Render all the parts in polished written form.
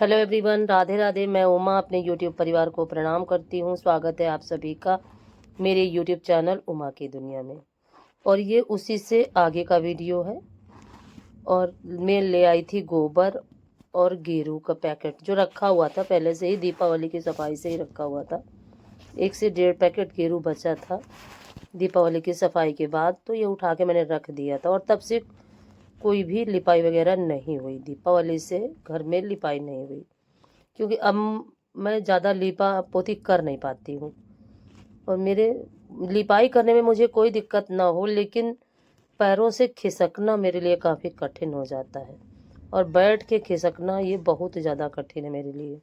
Hello everyone, Radhe Radhe. मैं उमा अपने YouTube परिवार को प्रणाम करती हूँ। स्वागत है आप सभी का मेरे यूट्यूब चैनल उमा की दुनिया में। और ये उसी से आगे का वीडियो है। और मैं ले आई थी गोबर और गेरू का पैकेट जो रखा हुआ था पहले से ही, दीपावली की सफाई से ही रखा हुआ था। 1 से 1.5 पैकेट गेरू बचा था दीपावली की सफाई के बाद, तो ये उठा के मैंने रख दिया था। और तब से कोई भी लिपाई वगैरह नहीं हुई, दीपावली से घर में लिपाई नहीं हुई, क्योंकि अब मैं ज़्यादा लिपा पोती कर नहीं पाती हूँ। और मेरे लिपाई करने में मुझे कोई दिक्कत ना हो, लेकिन पैरों से खिसकना मेरे लिए काफ़ी कठिन हो जाता है। और बैठ के खिसकना ये बहुत ज़्यादा कठिन है मेरे लिए।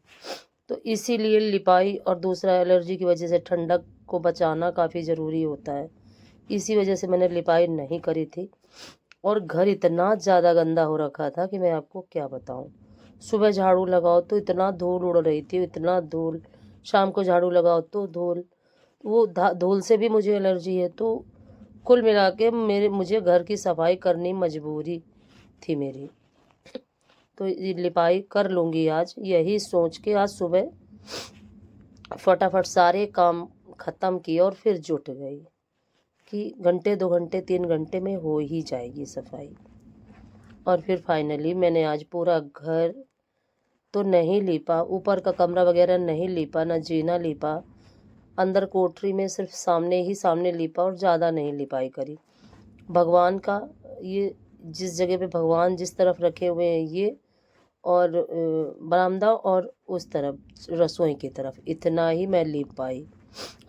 तो इसीलिए लिपाई, और दूसरा एलर्जी की वजह से ठंडक को बचाना काफ़ी ज़रूरी होता है। इसी वजह से मैंने लिपाई नहीं करी थी। और घर इतना ज़्यादा गंदा हो रखा था कि मैं आपको क्या बताऊं। सुबह झाड़ू लगाओ तो इतना धूल उड़ रही थी, इतना धूल। शाम को झाड़ू लगाओ तो धूल। वो धूल से भी मुझे एलर्जी है। तो कुल मिला के मुझे घर की सफाई करनी मजबूरी थी मेरी। तो ये लिपाई कर लूँगी आज, यही सोच के आज सुबह फटाफट सारे काम ख़त्म किए और फिर जुट गई कि घंटे 2 घंटे 3 घंटे में हो ही जाएगी सफाई। और फिर फाइनली मैंने आज पूरा घर तो नहीं लीपा, ऊपर का कमरा वगैरह नहीं लीपा, ना जीना लीपा। अंदर कोठरी में सिर्फ सामने ही सामने लीपा और ज़्यादा नहीं लिपाई करी। भगवान का ये जिस जगह पे भगवान जिस तरफ रखे हुए हैं ये, और बरामदा, और उस तरफ रसोई की तरफ, इतना ही मैं लीप पाई।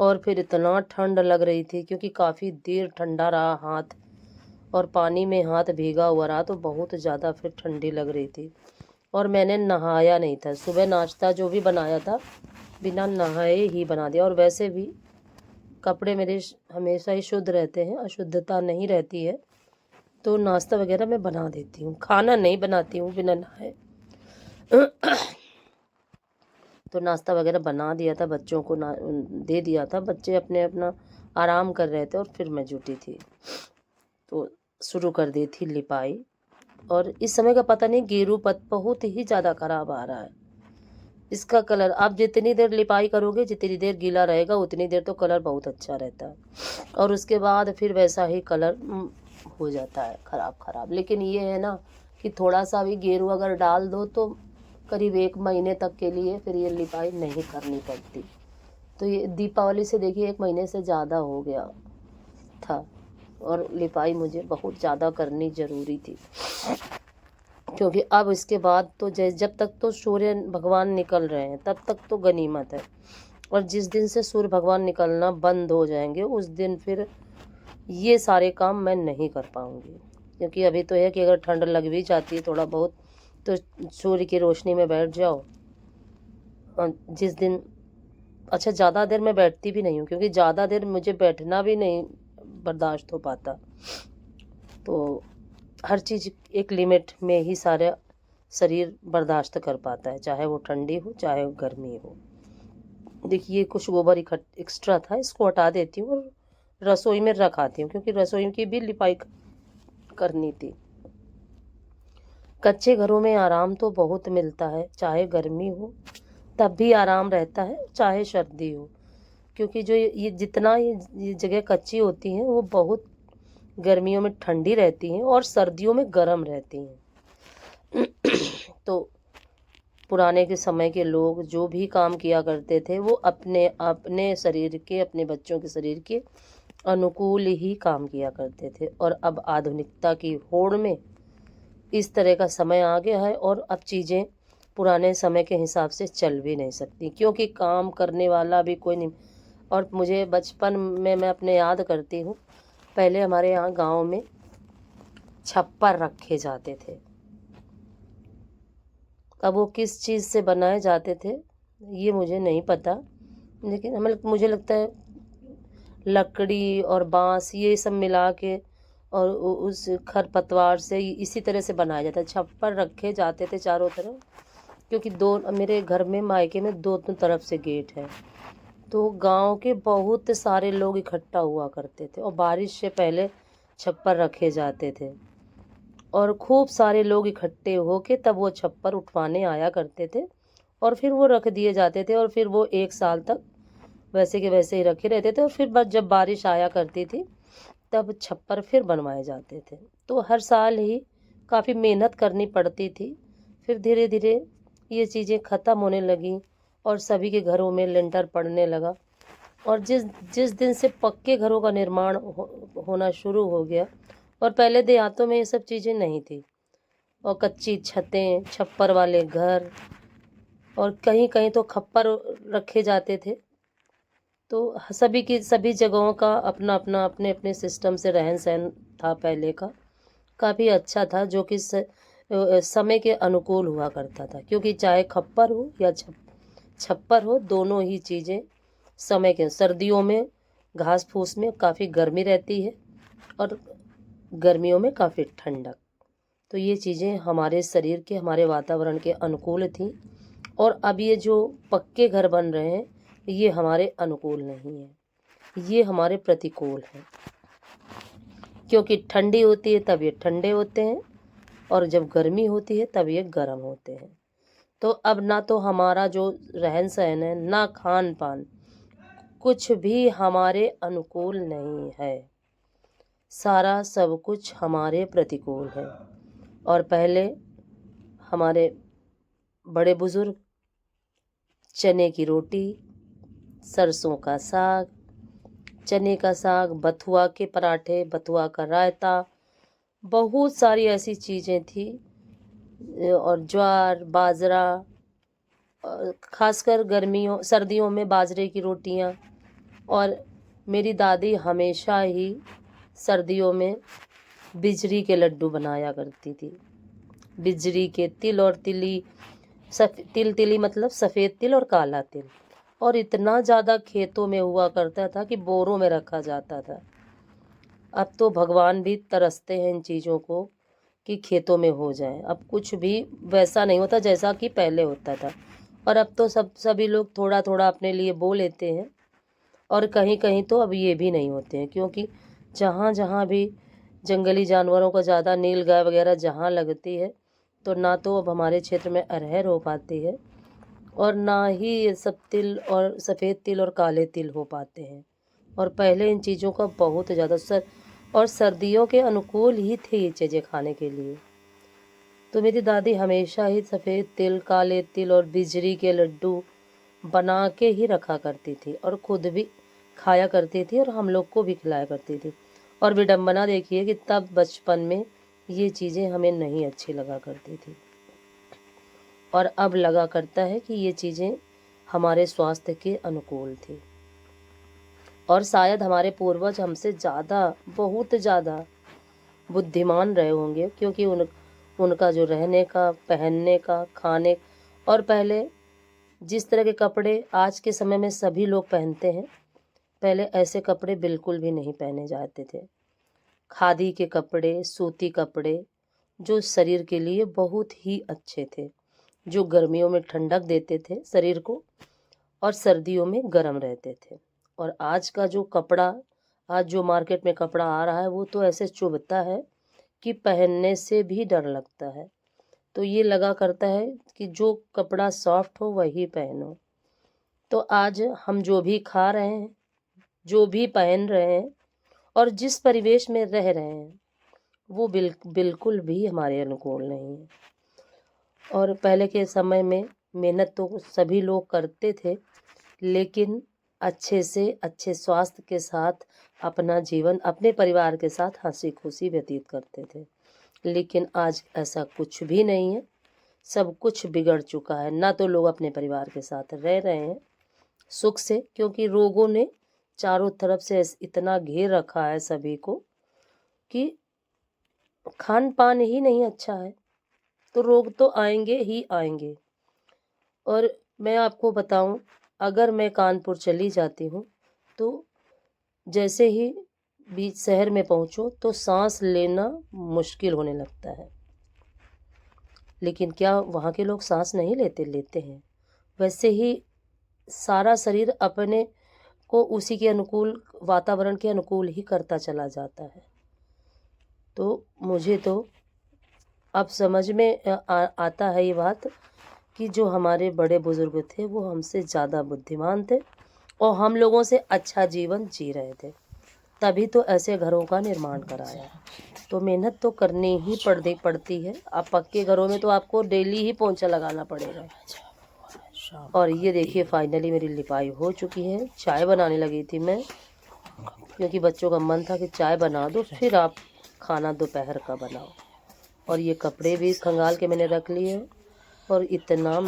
और फिर इतना ठंड लग रही थी क्योंकि काफ़ी देर ठंडा रहा हाथ, और पानी में हाथ भीगा हुआ रहा, तो बहुत ज़्यादा फिर ठंडी लग रही थी। और मैंने नहाया नहीं था। सुबह नाश्ता जो भी बनाया था बिना नहाए ही बना दिया। और वैसे भी कपड़े मेरे हमेशा ही शुद्ध रहते हैं, अशुद्धता नहीं रहती है। तो नाश्ता वगैरह मैं बना देती हूँ, खाना नहीं बनाती हूँ बिना नहाए। तो नाश्ता वगैरह बना दिया था, बच्चों को दे दिया था। बच्चे अपने अपना आराम कर रहे थे और फिर मैं जुटी थी, तो शुरू कर दी थी लिपाई। और इस समय का पता नहीं, गेरू पत बहुत ही ज़्यादा ख़राब आ रहा है। इसका कलर आप जितनी देर लिपाई करोगे, जितनी देर गीला रहेगा उतनी देर तो कलर बहुत अच्छा रहता है, और उसके बाद फिर वैसा ही कलर हो जाता है ख़राब ख़राब। लेकिन ये है ना कि थोड़ा सा भी गेरू अगर डाल दो तो करीब 1 महीने तक के लिए फिर ये लिपाई नहीं करनी पड़ती। तो ये दीपावली से देखिए 1 महीने से ज़्यादा हो गया था, और लिपाई मुझे बहुत ज़्यादा करनी ज़रूरी थी, क्योंकि अब इसके बाद तो जब तक तो सूर्य भगवान निकल रहे हैं तब तक तो गनीमत है। और जिस दिन से सूर्य भगवान निकलना बंद हो जाएंगे उस दिन फिर ये सारे काम मैं नहीं कर पाऊँगी। क्योंकि अभी तो है कि अगर ठंड लग भी जाती है थोड़ा बहुत, तो सूर्य की रोशनी में बैठ जाओ। और जिस दिन, अच्छा ज़्यादा देर मैं बैठती भी नहीं हूँ, क्योंकि ज़्यादा देर मुझे बैठना भी नहीं बर्दाश्त हो पाता। तो हर चीज़ एक लिमिट में ही सारा शरीर बर्दाश्त कर पाता है, चाहे वो ठंडी हो चाहे वो गर्मी हो। देखिए कुछ गोबर एक्स्ट्रा था, इसको हटा देती हूँ और रसोई में रख आती हूँ, क्योंकि रसोई की भी लिपाई करनी थी। कच्चे घरों में आराम तो बहुत मिलता है, चाहे गर्मी हो तब भी आराम रहता है, चाहे सर्दी हो। क्योंकि जो ये जितना ये जगह कच्ची होती हैं वो बहुत गर्मियों में ठंडी रहती हैं और सर्दियों में गर्म रहती हैं। तो पुराने के समय के लोग जो भी काम किया करते थे वो अपने अपने शरीर के, अपने बच्चों के शरीर के अनुकूल ही काम किया करते थे। और अब आधुनिकता की होड़ में इस तरह का समय आ गया है, और अब चीज़ें पुराने समय के हिसाब से चल भी नहीं सकती, क्योंकि काम करने वाला भी कोई नहीं। और मुझे बचपन में मैं अपने याद करती हूँ, पहले हमारे यहाँ गांव में छप्पर रखे जाते थे। अब वो किस चीज़ से बनाए जाते थे ये मुझे नहीं पता, लेकिन मुझे लगता है लकड़ी और बांस ये सब मिला के और उस खरपतवार से इसी तरह से बनाया जाता है। छप्पर रखे जाते थे चारों तरफ, क्योंकि दो मेरे घर में मायके में दोनों तरफ से गेट है। तो गांव के बहुत सारे लोग इकट्ठा हुआ करते थे और बारिश से पहले छप्पर रखे जाते थे, और खूब सारे लोग इकट्ठे होके तब वो छप्पर उठवाने आया करते थे। और फिर वो रख दिए जाते थे और फिर वो 1 साल तक वैसे के वैसे ही रखे रहते थे और फिर बस जब बारिश आया करती थी तब छप्पर फिर बनवाए जाते थे। तो हर साल ही काफ़ी मेहनत करनी पड़ती थी। फिर धीरे धीरे ये चीज़ें ख़त्म होने लगी और सभी के घरों में लिंटर पड़ने लगा। और जिस जिस दिन से पक्के घरों का निर्माण होना शुरू हो गया, और पहले देहातों में ये सब चीज़ें नहीं थी, और कच्ची छतें, छप्पर वाले घर, और कहीं कहीं तो खप्पर रखे जाते थे। तो सभी जगहों का अपना अपना अपने अपने सिस्टम से रहन सहन था पहले का। काफ़ी अच्छा था, जो कि समय के अनुकूल हुआ करता था, क्योंकि चाहे खप्पर हो या छप्पर हो, दोनों ही चीज़ें समय के। सर्दियों में घास फूस में काफ़ी गर्मी रहती है और गर्मियों में काफ़ी ठंडक। तो ये चीज़ें हमारे शरीर के, हमारे वातावरण के अनुकूल थी। और अब ये जो पक्के घर बन रहे हैं, ये हमारे अनुकूल नहीं है, ये हमारे प्रतिकूल हैं। क्योंकि ठंडी होती है तब ये ठंडे होते हैं, और जब गर्मी होती है तब ये गर्म होते हैं। तो अब ना तो हमारा जो रहन सहन है, ना खान पान, कुछ भी हमारे अनुकूल नहीं है। सारा सब कुछ हमारे प्रतिकूल है। और पहले हमारे बड़े बुजुर्ग चने की रोटी, सरसों का साग, चने का साग, बथुआ के पराठे, बथुआ का रायता, बहुत सारी ऐसी चीज़ें थी, और ज्वार, बाजरा, खासकर सर्दियों में बाजरे की रोटियां। और मेरी दादी हमेशा ही सर्दियों में बिजरी के लड्डू बनाया करती थी। बिजरी के तिल और तिली, तिली मतलब सफ़ेद तिल और काला तिल, और इतना ज़्यादा खेतों में हुआ करता था कि बोरों में रखा जाता था। अब तो भगवान भी तरसते हैं इन चीज़ों को कि खेतों में हो जाए। अब कुछ भी वैसा नहीं होता जैसा कि पहले होता था। और अब तो सभी लोग थोड़ा थोड़ा अपने लिए बो लेते हैं, और कहीं कहीं तो अब ये भी नहीं होते हैं, क्योंकि जहाँ जहाँ भी जंगली जानवरों का ज़्यादा, नील गाय वगैरह जहाँ लगती है, तो ना तो अब हमारे क्षेत्र में अरहर हो पाती है, और ना ही ये सब तिल और सफ़ेद तिल और काले तिल हो पाते हैं। और पहले इन चीज़ों का बहुत ज़्यादा और सर्दियों के अनुकूल ही थे ये चीज़ें खाने के लिए। तो मेरी दादी हमेशा ही सफ़ेद तिल, काले तिल और बिजरी के लड्डू बना के ही रखा करती थी, और खुद भी खाया करती थी और हम लोग को भी खिलाया करती थी। और विडम्बना देखिए कि तब बचपन में ये चीज़ें हमें नहीं अच्छी लगा करती थी, और अब लगा करता है कि ये चीज़ें हमारे स्वास्थ्य के अनुकूल थी। और शायद हमारे पूर्वज हमसे ज़्यादा, बहुत ज़्यादा बुद्धिमान रहे होंगे, क्योंकि उनका जो रहने का, पहनने का, खाने, और पहले जिस तरह के कपड़े आज के समय में सभी लोग पहनते हैं, पहले ऐसे कपड़े बिल्कुल भी नहीं पहने जाते थे। खादी के कपड़े, सूती कपड़े, जो शरीर के लिए बहुत ही अच्छे थे, जो गर्मियों में ठंडक देते थे शरीर को, और सर्दियों में गर्म रहते थे। और आज का जो कपड़ा, आज जो मार्केट में कपड़ा आ रहा है, वो तो ऐसे चुभता है कि पहनने से भी डर लगता है। तो ये लगा करता है कि जो कपड़ा सॉफ्ट हो वही पहनो। तो आज हम जो भी खा रहे हैं, जो भी पहन रहे हैं, और जिस परिवेश में रह रहे हैं, वो बिल्कुल भी हमारे अनुकूल नहीं है। और पहले के समय में मेहनत तो सभी लोग करते थे, लेकिन अच्छे से अच्छे स्वास्थ्य के साथ अपना जीवन अपने परिवार के साथ हंसी खुशी व्यतीत करते थे। लेकिन आज ऐसा कुछ भी नहीं है, सब कुछ बिगड़ चुका है। ना तो लोग अपने परिवार के साथ रह रहे हैं सुख से, क्योंकि रोगों ने चारों तरफ से इतना घेर रखा है सभी को कि खान पान ही नहीं अच्छा है, तो रोग तो आएंगे ही आएंगे। और मैं आपको बताऊं, अगर मैं कानपुर चली जाती हूँ तो जैसे ही बीच शहर में पहुँचो तो सांस लेना मुश्किल होने लगता है। लेकिन क्या वहाँ के लोग सांस नहीं लेते हैं। वैसे ही सारा शरीर अपने को उसी के अनुकूल, वातावरण के अनुकूल ही करता चला जाता है। तो मुझे तो अब समझ में आता है ये बात कि जो हमारे बड़े बुजुर्ग थे वो हमसे ज़्यादा बुद्धिमान थे और हम लोगों से अच्छा जीवन जी रहे थे, तभी तो ऐसे घरों का निर्माण कराया। तो मेहनत तो करनी ही पड़ती है। अब पक्के घरों में तो आपको डेली ही पोंछा लगाना पड़ेगा। और ये देखिए फाइनली मेरी लिपाई हो चुकी है। चाय बनाने लगी थी मैं, क्योंकि बच्चों का मन था कि चाय बना दो फिर आप खाना दोपहर का बनाओ। और ये कपड़े भी खंगाल के मैंने रख लिए और इतना